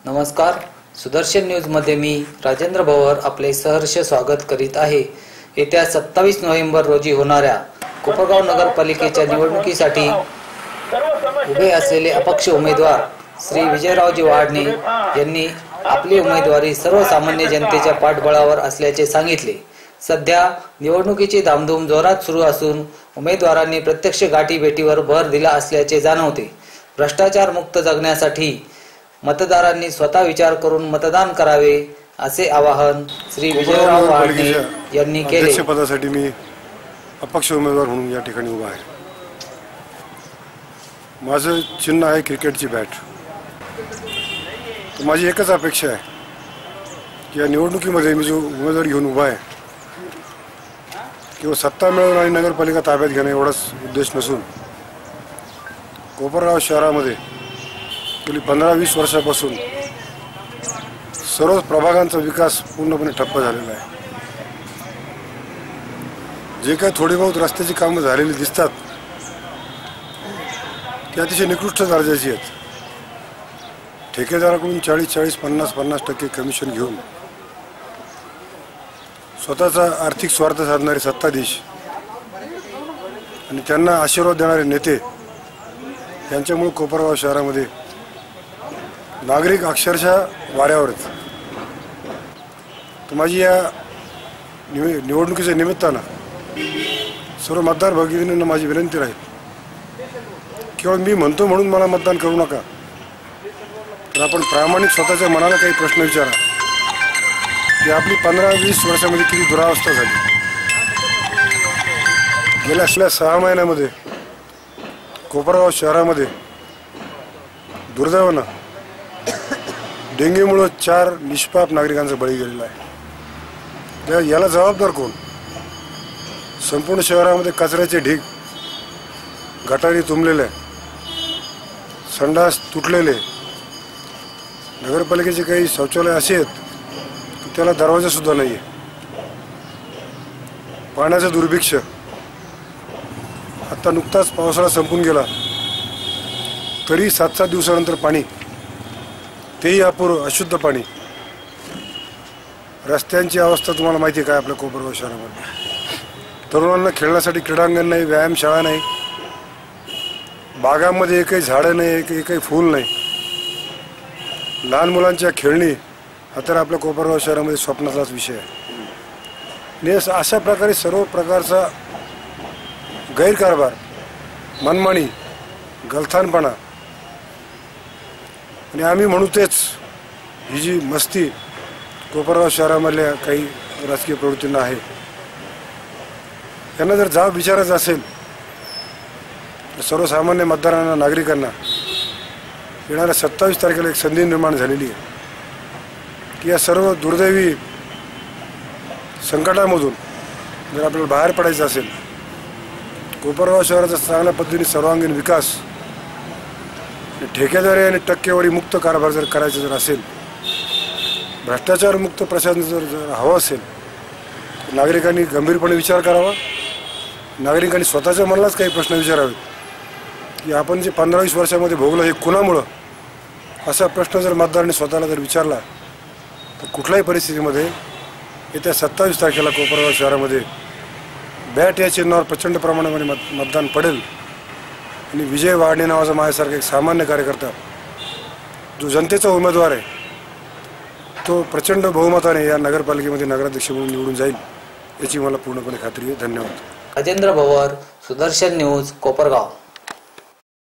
नमस्कार, सुदर्शन न्यूजमध्ये मी राजेंद्र भवर आपले सहर्ष स्वागत करीत आहे। येत्या 27 नोव्हेंबर रोजी होणाऱ्या कोपरगाव नगरपालिकेच्या निवडणुकीसाठी उभे असलेले अपक्ष उमेदवार श्री विजयरावजी वाडणे यांनी आपली उमेदवारी सर्वसामान्य जनतेच्या पाठबळावर असल्याचे सांगितले। सध्या निवडणुकीची धामधूम जोरात सुरू असून उमेदवारांनी प्रत्यक्ष गाठीभेटीवर भर दिला असल्याचे जाणवते। भ्रष्टाचार मुक्त जगण्यासाठी मतदारांनी स्वतः विचार करून मतदान करावे असे आवाहन श्री विजयराव वाडणे यांनी केले। अध्यक्षपदासाठी मी अपक्ष उमेदवार म्हणून या ठिकाणी उभा आहे। माझं चिन्ह आहे क्रिकेटची बॅट। माझी एकच अपेक्षा आहे की या निवडणुकीमध्ये मी जो उमेदवार घेऊन उभा आहे किंवा सत्ता मिळवणं आणि नगरपालिका ताब्यात घेणं एवढाच उद्देश नसून कोपरगाव शहरामध्ये गेली 15-20 वर्षापासून सर्व प्रभागांचा विकास पूर्णपणे ठप्प झालेला आहे। जे काही थोडी बहुत रस्त्याची कामं झालेली दिसतात ती अतिशय निकृष्ट दर्जाची आहेत। ठेकेदाराकडून 40-40, 50-50% कमिशन घेऊन स्वतःचा आर्थिक स्वार्थ साधणारे सत्ताधीश आणि त्यांना आशीर्वाद देणारे नेते यांच्यामुळे कोपरगाव शहरामध्ये नागरिक अक्षरशः वाऱ्यावर आहेत। तर माझी या निवडणुकीच्या निमित्तानं सर्व मतदार भगिनींना माझी विनंती राहील, केवळ मी म्हणतो म्हणून मला मतदान करू नका, तर आपण प्रामाणिक स्वतःच्या मनाला काही प्रश्न विचारा की आपली 15-20 वर्षामध्ये किती दुरावस्था झाली। गेल्या 6 महिन्यामध्ये कोपरगाव शहरामध्ये दुर्दैवानं डेंग्यूमुळे 4 निष्पाप नागरिकांचा बळी गेलेला आहे। याला जबाबदार कोण? संपूर्ण शहरामध्ये कचऱ्याचे ढीग, गटारी तुंबलेले, संडास तुटलेले, नगरपालिकेचे काही शौचालय असे आहेत की त्याला दरवाजा सुद्धा नाही आहे। पाण्याचं दुर्भिक्ष, आता नुकताच पावसाळा संपून गेला तरी 7-7 दिवसानंतर पाणी, तेही अपुरं अशुद्ध पाणी। रस्त्यांची अवस्था तुम्हाला माहिती आहे काय आपल्या कोपरगाव शहरामध्ये? तरुणांना खेळण्यासाठी क्रीडांगण नाही, व्यायामशाळा नाही, बागांमध्ये एकही झाडं नाही, एकही फूल नाही। लहान मुलांच्या खेळणी हा तर आपल्या कोपरगाव शहरामध्ये स्वप्नाचाच विषय आहे। अशा प्रकारे सर्व प्रकारचा गैरकारभार, मनमानी, गलथानपणा आणि आम्ही म्हणू तेच ही जी मस्ती कोपरगाव शहरामधल्या काही राजकीय प्रवृत्तींना आहे, यांना जर जाब विचारायचं असेल तर सर्वसामान्य मतदारांना, नागरिकांना येणाऱ्या 27 तारखेला एक संधी निर्माण झालेली आहे की या सर्व दुर्दैवी संकटामधून जर आपल्याला बाहेर पडायचं असेल, कोपरगाव शहराचा चांगल्या पद्धतीने सर्वांगीण विकास, ठेकेदारी आणि टक्केवारी मुक्त कारभार जर करायचं जर असेल, भ्रष्टाचार मुक्त प्रशासन जर हवं असेल तर नागरिकांनी गंभीरपणे विचार करावा। नागरिकांनी स्वतःच्या मनालाच काही प्रश्न विचारावे की आपण जे 15-20 वर्षामध्ये भोगलं हे कुणामुळं, असा प्रश्न जर मतदारांनी स्वतःला जर विचारला तर कुठल्याही परिस्थितीमध्ये येत्या 27 तारखेला कोपरगाव शहरामध्ये बॅट या चिन्हावर प्रचंड प्रमाणामध्ये मतदान पडेल आणि विजय वाडणे नावाचा माझ्यासारखा एक सामान्य कार्यकर्ता जो जनतेचा उमेदवार आहे तो प्रचंड बहुमताने या नगरपालिकेमध्ये नगराध्यक्ष म्हणून निवडून जाईल याची मला पूर्णपणे खात्री आहे। धन्यवाद। राजेंद्र भवर, सुदर्शन न्यूज, कोपरगाव।